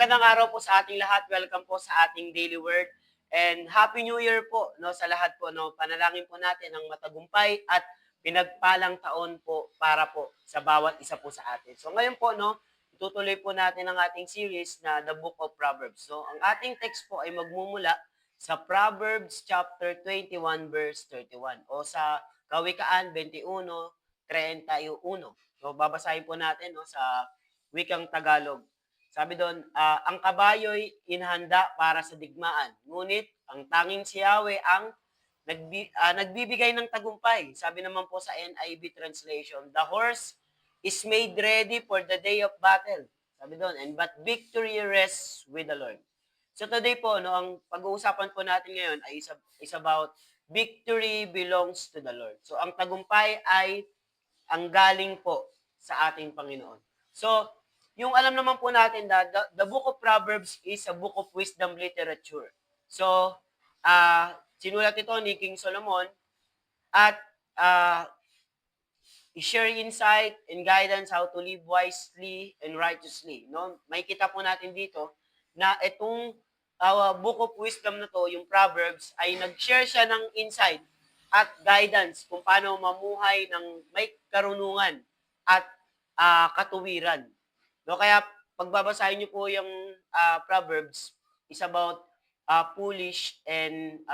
Magandang araw po sa ating lahat. Welcome po sa ating Daily Word. And Happy New Year po no, sa lahat po. No. Panalangin po natin ang matagumpay at pinagpalang taon po para po sa bawat isa po sa atin. So ngayon po, no, itutuloy po natin ang ating series na The Book of Proverbs. So ang ating text po ay magmumula sa Proverbs chapter 21 verse 31 o sa Kawikaan 21:31. So babasahin po natin no, sa wikang Tagalog. Sabi doon, ang kabayo'y inhanda para sa digmaan, ngunit ang tanging si Yahweh ang nagbibigay ng tagumpay. Sabi naman po sa NIV translation, the horse is made ready for the day of battle. Sabi doon, and but victory rests with the Lord. So today po, no, ang pag-uusapan po natin ngayon ay is about victory belongs to the Lord. So ang tagumpay ay ang galing po sa ating Panginoon. So, yung alam naman po natin na the Book of Proverbs is a book of wisdom literature. So, sinulat ito ni King Solomon at i-share insight and guidance how to live wisely and righteously. No? May kita po natin dito na itong Book of Wisdom na to, yung Proverbs, ay nag-share siya ng insight at guidance kung paano mamuhay ng may karunungan at katuwiran. No, kaya pagbabasahin niyo po yung Proverbs is about foolish and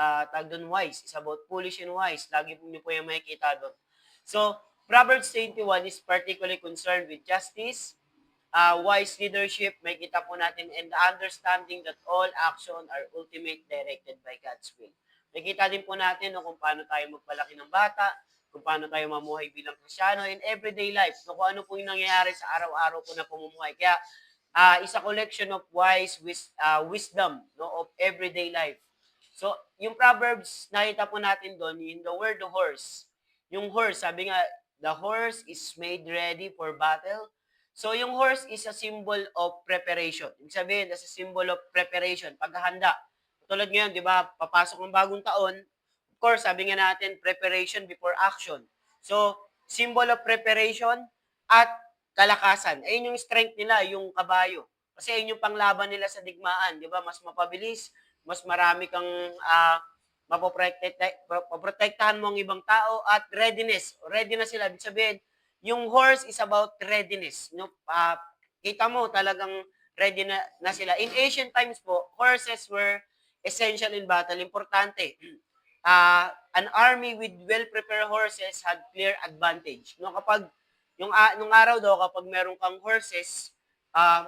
wise. It's about foolish and wise. Lagi po niyo po yung makikita doon. So, Proverbs 21 is particularly concerned with justice, wise leadership, may kita po natin, and the understanding that all action are ultimate directed by God's will. May kita din po natin no, kung paano tayo magpalaki ng bata, kung paano tayo mamuhay bilang Kristyano in everyday life, no, kung ano po yung nangyayari sa araw-araw po na pamumuhay. Kaya, is a collection of wisdom no, of everyday life. So, yung Proverbs, nakita po natin doon, in the word horse. Yung horse, sabi nga, the horse is made ready for battle. So, yung horse is a symbol of preparation. Ibig sabihin, that's a symbol of preparation, paghahanda. Tulad ngayon, di ba, papasok ng bagong taon, of course, sabi nga natin, preparation before action. So, symbol of preparation at kalakasan. Ayun yung strength nila, yung kabayo. Kasi ayun yung panglaban nila sa digmaan, di ba? Mas mapabilis, mas marami kang mapoprotektahan mo ang ibang tao at readiness. Ready na sila. Ibig sabihin, yung horse is about readiness. No? Kita mo talagang ready na sila. In ancient times po, horses were essential in battle. Importante. An army with well-prepared horses had clear advantage. No, kapag nung araw daw kapag meron kang horses,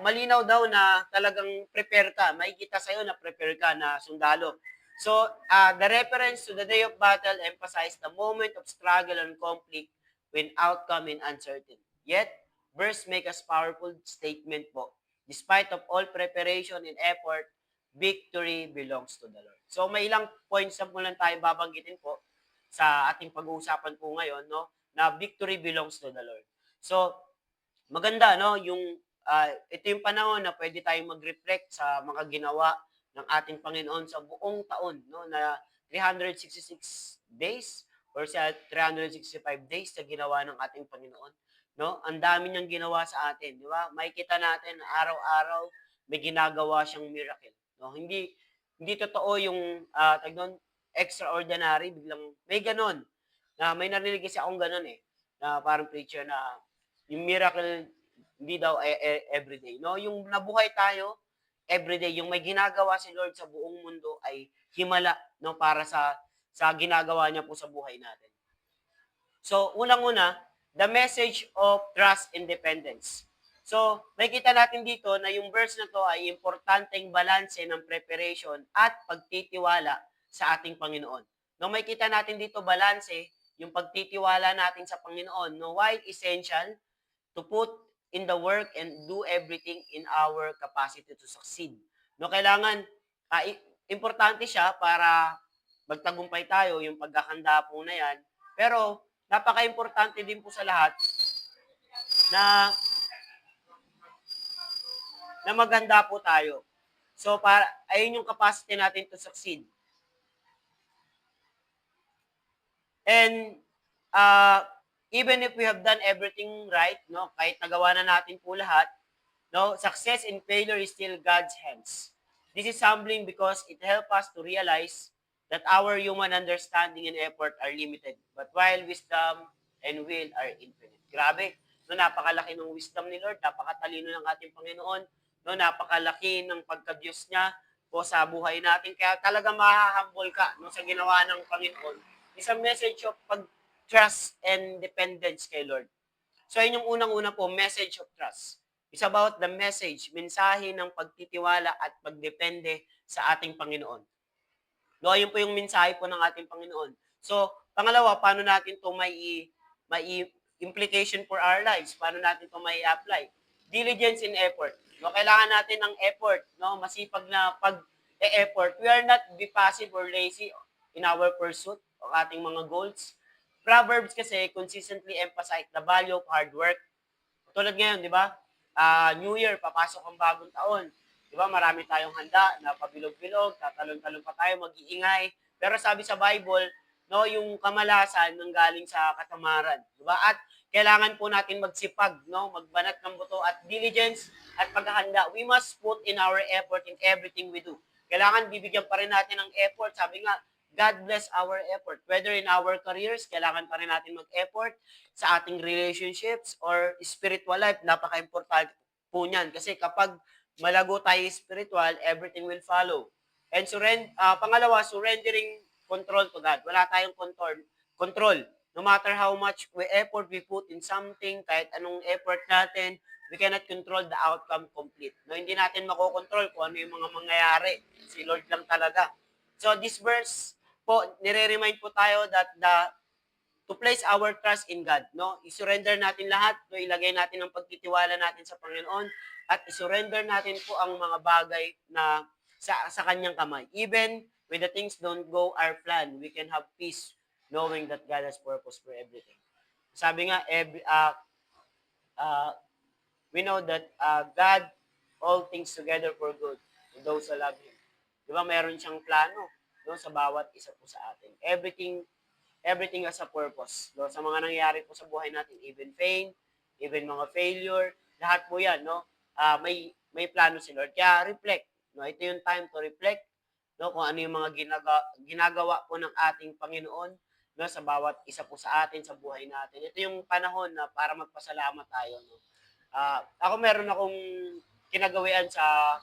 malinaw daw na talagang prepare ka. Makikita sa'yo na prepare ka na sundalo. So, the reference to the day of battle emphasized the moment of struggle and conflict when outcome and uncertain. Yet, verse make us powerful statement po. Despite of all preparation and effort, victory belongs to the Lord. So, may ilang points na po lang tayo babanggitin po sa ating pag-uusapan po ngayon, no, na victory belongs to the Lord. So, maganda, no, yung ito yung panahon na pwede tayong mag-reflect sa mga ginawa ng ating Panginoon sa buong taon, no, na 366 days or sa 365 days na ginawa ng ating Panginoon. No? Ang dami niyang ginawa sa atin, di ba? Makikita natin na araw-araw may ginagawa siyang miracle. No? Hindi totoo yung extraordinary, biglang may ganon. Na may narinig kasi akong ganon na parang preacher na yung miracle hindi daw everyday. No? Yung nabuhay tayo, everyday, yung may ginagawa si Lord sa buong mundo ay himala no, para sa ginagawa niya po sa buhay natin. So, unang-una, the message of trust and dependence. So, makikita natin dito na yung verse na to ay importanteng balanse ng preparation at pagtitiwala sa ating Panginoon. No, makikita natin dito balanse, yung pagtitiwala natin sa Panginoon. No, why essential to put in the work and do everything in our capacity to succeed. No, kailangan importante siya para magtagumpay tayo, yung paghahanda po na yan. Pero, napaka-importante din po sa lahat na maganda po tayo. So, ayun yung capacity natin to succeed. And, even if we have done everything right, no, kahit nagawa na natin po lahat, No, success and failure is still God's hands. This is humbling because it helps us to realize that our human understanding and effort are limited, but while wisdom and will are infinite. Grabe, no, napakalaki ng wisdom ni Lord, napakatalino ng ating Panginoon, no, napakalaki ng pagka-Diyos niya po sa buhay natin. Kaya talaga mahahambol ka no, sa ginawa ng Panginoon. Isang message of pag-trust and dependence kay Lord. So, yun yung unang-una po, message of trust. It's about the message, mensahe ng pagtitiwala at pagdepende sa ating Panginoon. No, yun po yung mensahe po ng ating Panginoon. So, pangalawa, paano natin to may implication for our lives? Paano natin to may apply? Diligence and effort. No, kailangan natin ng effort, no, masipag na pag-effort. We are not be passive or lazy in our pursuit of ating mga goals. Proverbs kasi consistently emphasize the value of hard work. Tulad ngayon, di ba? New Year, papasok ang bagong taon. Di ba? Marami tayong handa na pabilog-bilog, tatalon-talon pa tayo, mag-iingay. Pero sabi sa Bible, no, yung kamalasan nang galing sa katamaran. Di ba? At kailangan po natin magsipag, no, magbanat ng buto at diligence at paghahanda. We must put in our effort in everything we do. Kailangan bibigyan pa rin natin ng effort. Sabi nga, God bless our effort. Whether in our careers, kailangan pa rin natin mag-effort sa ating relationships or spiritual life. Napaka-importante po niyan. Kasi kapag malago tayo spiritual, everything will follow. And pangalawa, surrendering control to God. Wala tayong control. No matter how much effort we put in something, kahit anong effort natin, we cannot control the outcome complete. No, hindi natin makokontrol kung ano yung mga mangyayari. Si Lord lang talaga. So this verse po, nire-remind po tayo that to place our trust in God, no? I-surrender natin lahat, no? Ilagay natin ang pagtitiwala natin sa Panginoon at i-surrender natin po ang mga bagay na sa kanyang kamay. Even when the things don't go our plan, we can have peace knowing that God has purpose for everything. Sabi nga, uh, we know that God all things together for good to those who love Him. Di ba, meron siyang plano no, sa bawat isa po sa atin. Everything has a purpose. No? Sa mga nangyayari po sa buhay natin, even pain, even mga failure, lahat po yan, no? May plano si Lord. Kaya reflect. No? Ito yung time to reflect no? Kung ano yung mga ginagawa po ng ating Panginoon no? Sa bawat isa po sa atin, sa buhay natin. Ito yung panahon na para magpasalamat tayo. No? Ako meron akong kinagawian sa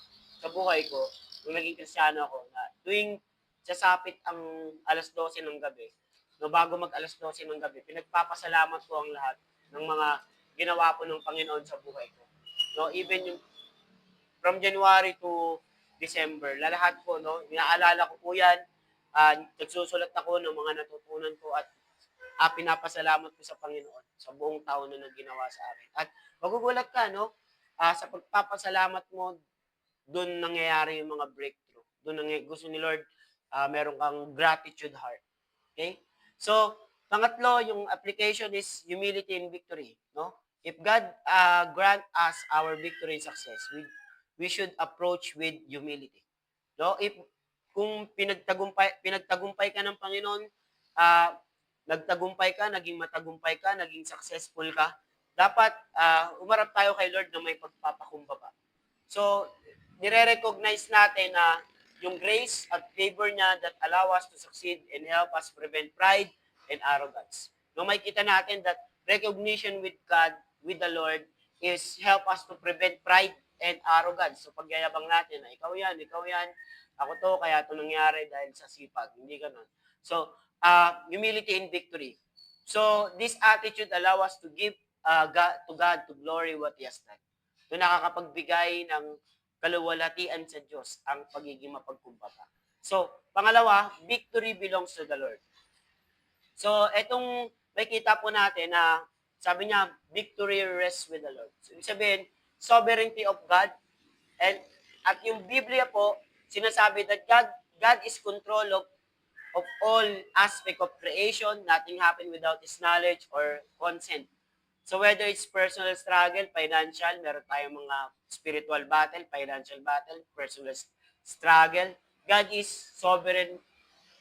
buhay ko nung naging Kristiyano ako na tuwing sasapit ang alas 12 ng gabi, no, bago mag alas 12 ng gabi, pinagpapasalamat ko ang lahat ng mga ginawa po ng Panginoon sa buhay ko. No, even yung from January to December, lahat po, no, inaalala ko po yan, nagsusulat ako ng mga natutunan ko at pinapasalamat ko sa Panginoon sa buong taon na ginawa sa akin. At magugulat ka, no, sa pagpapasalamat mo, doon nangyayari yung mga breakthrough. Doon gusto ni Lord, meron kang gratitude heart. Okay? So, pangatlo, yung application is humility and victory. No? If God grant us our victory and success, we should approach with humility. No? If kung pinagtagumpay ka ng Panginoon, nagtagumpay ka, naging matagumpay ka, naging successful ka, dapat umarap tayo kay Lord na may pagpapakumbaba. So, nire-recognize natin na yung grace at favor niya that allow us to succeed and help us prevent pride and arrogance. No, makikita natin that recognition with God, with the Lord, is help us to prevent pride and arrogance. So pagyayabang natin na ikaw yan, ako to, kaya to nangyari dahil sa sipag. Hindi ganun. So, humility and victory. So, this attitude allow us to give God to glory what He has done. So, nakakapagbigay ng kaluwalhatian sa Diyos ang pagiging mapagkumbaba. So, pangalawa, victory belongs to the Lord. So, etong makita po natin na sabi niya, victory rests with the Lord. So, ibig sabihin, sovereignty of God. And at yung Biblia po, sinasabi that God is control of all aspect of creation. Nothing happened without His knowledge or consent. So whether it's personal struggle, financial, meron tayong mga spiritual battle, financial battle, personal struggle, God is sovereign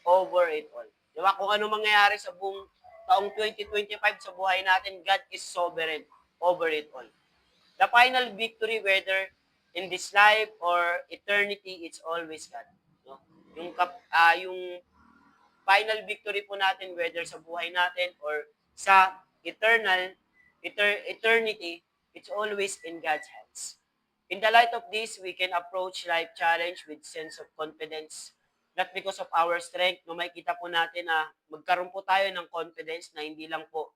over it all. Di ba? Kung ano mangyayari sa buong taong 2025 sa buhay natin, God is sovereign over it all. The final victory, whether in this life or eternity, it's always God. No? Yung final victory po natin, whether sa buhay natin or sa eternity, it's always in God's hands. In the light of this, we can approach life challenge with sense of confidence, not because of our strength. No, makikita po natin na magkaroon po tayo ng confidence na hindi lang po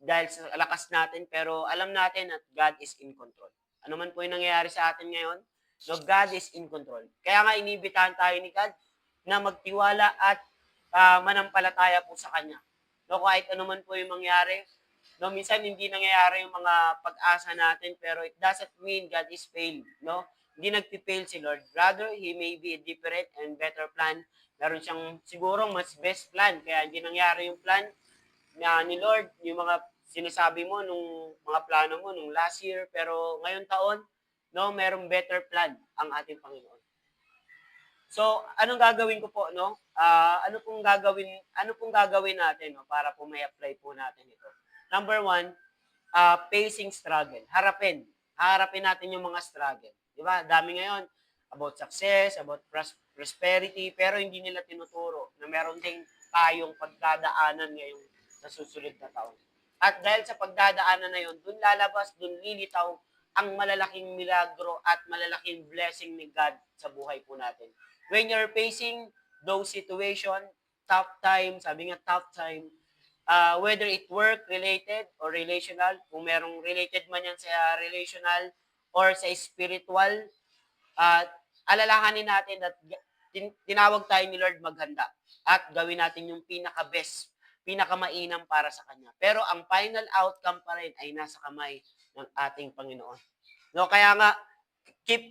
dahil sa lakas natin, pero alam natin at God is in control. Ano man po yung nangyayari sa atin ngayon, no, God is in control. Kaya nga inibitahan tayo ni God na magtiwala at manampalataya po sa Kanya. No, kahit ano man po yung mangyari, no, minsan hindi nangyayari yung mga pag-asa natin, pero it doesn't mean God is failed. No? Hindi nagpifail si Lord. Rather, He may be a different and better plan. Meron siyang siguro mas best plan, kaya hindi nangyari yung plan na ni Lord, yung mga sinasabi mo nung mga plano mo nung last year, pero ngayon taon, no, merong better plan ang ating Panginoon. So, anong gagawin ko po, no? Ano pong gagawin natin, no, para po may apply po natin ito? Number 1, facing struggle. Harapin natin yung mga struggle. Di ba? Dami ngayon about success, about prosperity, pero hindi nila tinuturo na meron ding tayong pagdadaanan ngayong sa susunod na taon. At dahil sa pagdadaanan na yun, dun lalabas, dun lilitaw ang malalaking milagro at malalaking blessing ni God sa buhay po natin. When you're facing those situation, tough time, sabi nga tough time, whether it work-related or relational, kung merong related man yan sa relational or sa spiritual, alalahanin natin at tinawag tayo ni Lord maghanda at gawin natin yung pinaka-best, pinaka-mainam para sa Kanya. Pero ang final outcome pa rin ay nasa kamay ng ating Panginoon. No, kaya nga, keep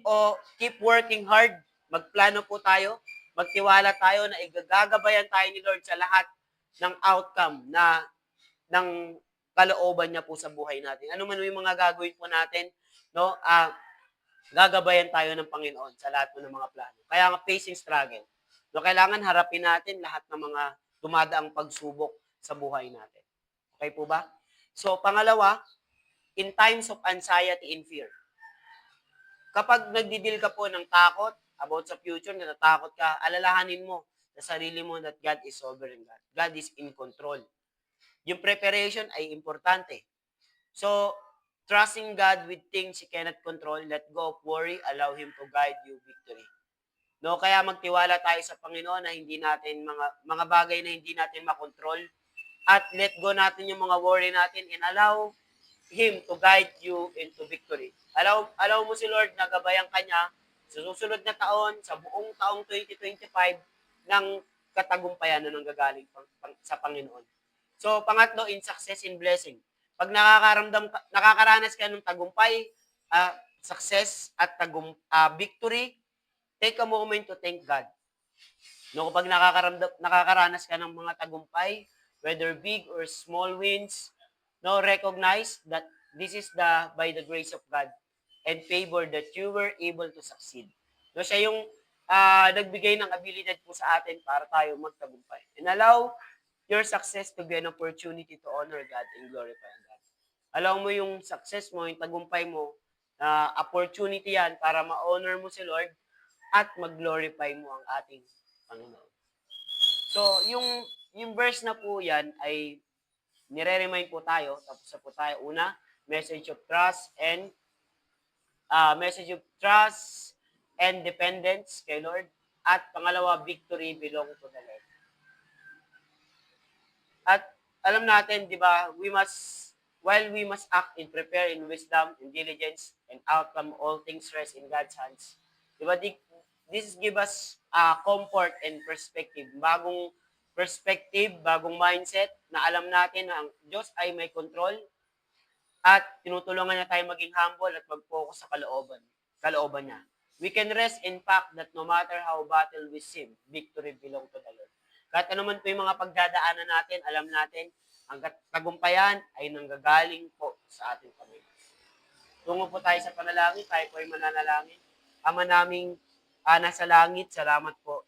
working hard, magplano po tayo, magtiwala tayo na igagagabayan tayo ni Lord sa lahat ng outcome na ng kalooban niya po sa buhay natin. Ano man yung mga gagawin po natin, no? Gagabayan tayo ng Panginoon sa lahat po ng mga plano. Kaya nga facing struggle. No, kailangan harapin natin lahat ng mga dumadaang pagsubok sa buhay natin. Okay po ba? So, pangalawa, in times of anxiety and fear. Kapag nagdidil ka po ng takot about sa future, natatakot ka, alalahanin mo sa sarili mo that God is sovereign God. God is in control. Yung preparation ay importante. So, trusting God with things you cannot control, let go of worry, allow Him to guide you victory. No, kaya magtiwala tayo sa Panginoon na hindi natin mga bagay na hindi natin makontrol at let go natin yung mga worry natin and allow Him to guide you into victory. Allow mo si Lord na gabayan ka niya sa susunod na taon, sa buong taong 2025, ng katagumpayan na nanggagaling sa Panginoon. So, pangatlo, in success and blessing. Pag nakakaranas ka ng tagumpay, success at victory, take a moment to thank God. No, kapag nakakaranas ka ng mga tagumpay, whether big or small wins, no, recognize that this is by the grace of God and favor that you were able to succeed. No, siya yung nagbigay ng abilidad po sa atin para tayo magtagumpay. And allow your success to be an opportunity to honor God and glorify God. Allow mo yung success mo, yung tagumpay mo, opportunity yan para ma-honor mo si Lord at mag-glorify mo ang ating Panginoon. So, yung verse na po yan ay nire-remind po tayo, tapos na po tayo. Una, message of trust and dependence kay Lord. At pangalawa, victory belong to the Lord. At alam natin, di ba, while we must act and prepare in wisdom, in diligence, and outcome all things rest in God's hands. Di ba, this give us comfort and perspective. Bagong perspective, bagong mindset na alam natin na ang Diyos ay may control at tinutulungan niya tayo maging humble at mag-focus sa kalooban niya. We can rest in fact that no matter how battle we seem, victory belong to the Lord. Kahit ano man po yung mga pagdadaanan natin, alam natin, ang tagumpayan ay nanggagaling po sa ating Panginoon. Tungo po tayo sa panalangin, tayo po ay mananalangin. Ama naming nasa langit, salamat po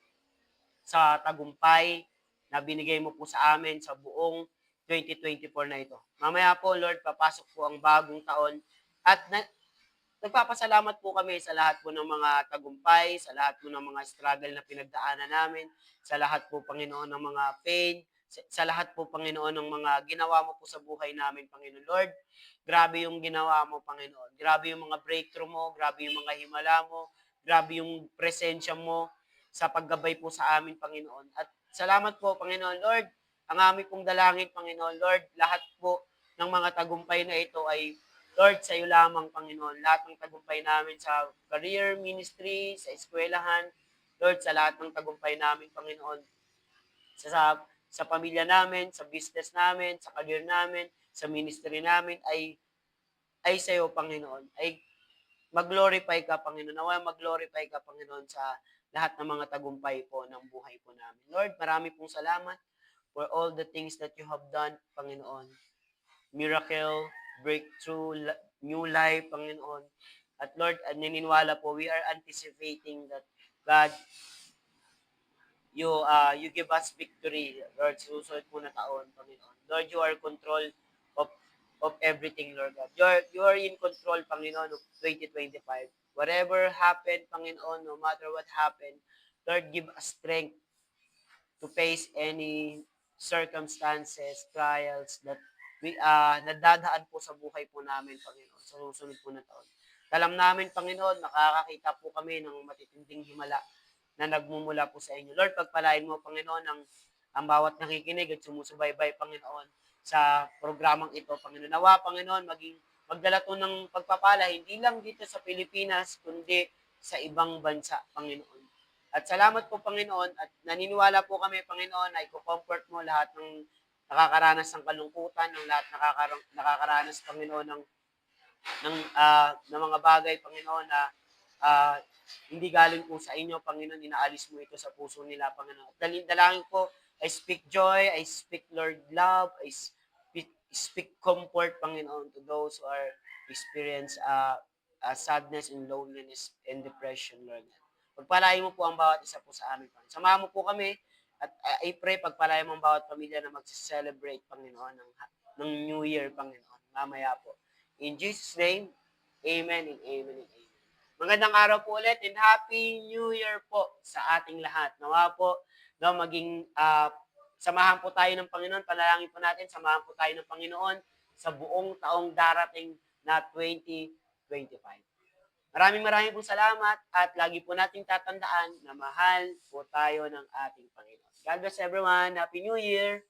sa tagumpay na binigay mo po sa amin sa buong 2024 na ito. Mamaya po, Lord, papasok po ang bagong taon at nagpapasalamat po kami sa lahat po ng mga tagumpay, sa lahat po ng mga struggle na pinagdaanan namin, sa lahat po, Panginoon, ng mga pain, sa lahat po, Panginoon, ng mga ginawa mo po sa buhay namin, Panginoon Lord. Grabe yung ginawa mo, Panginoon. Grabe yung mga breakthrough mo, grabe yung mga himala mo, grabe yung presensya mo sa paggabay po sa amin, Panginoon. At salamat po, Panginoon Lord. Ang aming pong dalangin, Panginoon Lord, lahat po ng mga tagumpay na ito ay Lord, sa iyo lamang, Panginoon. Lahat ng tagumpay namin sa career, ministry, sa eskwelahan, Lord, sa lahat ng tagumpay namin, Panginoon, sa sa pamilya namin, sa business namin, sa career namin, sa ministry namin ay sa iyo, Panginoon. Ay mag-glorify ka, Panginoon. Nawa mag-glorify ka, Panginoon, sa lahat ng mga tagumpay po ng buhay po namin. Lord, marami pong salamat for all the things that you have done, Panginoon. Miracle, breakthrough, new life, Panginoon. At Lord, naniniwala po, we are anticipating that God, you give us victory, Lord, sa susunod po na taon, Panginoon. Lord, you are control of everything, Lord God. You are in control, Panginoon, of 2025. Whatever happened, Panginoon, no matter what happened, Lord, give us strength to face any circumstances, trials that we nadadaan po sa buhay po namin, Panginoon, sa susunod po na taon. Alam namin, Panginoon, nakakakita po kami ng matitinding himala na nagmumula po sa inyo. Lord, pagpalain mo, Panginoon, ang bawat nakikinig at sumusubaybay, Panginoon, sa programang ito, Panginoon. Nawa, Panginoon, magdala to ng pagpapala, hindi lang dito sa Pilipinas, kundi sa ibang bansa, Panginoon. At salamat po, Panginoon, at naniniwala po kami, Panginoon, na i-comfort mo lahat ng nakakaranas ng kalungkutan, ng lahat nakakaranas, Panginoon, ng mga bagay, Panginoon, na ah, hindi galing po sa inyo, Panginoon, inaalis mo ito sa puso nila, Panginoon. Dalangin po, I speak joy, I speak, Lord, love, I speak comfort, Panginoon, to those who are experience sadness and loneliness and depression, Lord. Pagpalain mo po ang bawat isa po sa amin, Panginoon. Samahan mo po kami at I pray pagpalain mo ang bawat pamilya na mag-celebrate, Panginoon, ng New Year, Panginoon. Mamaya po. In Jesus' name, amen and amen and amen. Magandang araw po ulit and Happy New Year po sa ating lahat. Nawa po, maging samahan po tayo ng Panginoon, panalangin po natin, samahan po tayo ng Panginoon sa buong taong darating na 2025. Maraming pong salamat at lagi po nating tatandaan na mahal po tayo ng ating Panginoon. God bless everyone. Happy New Year!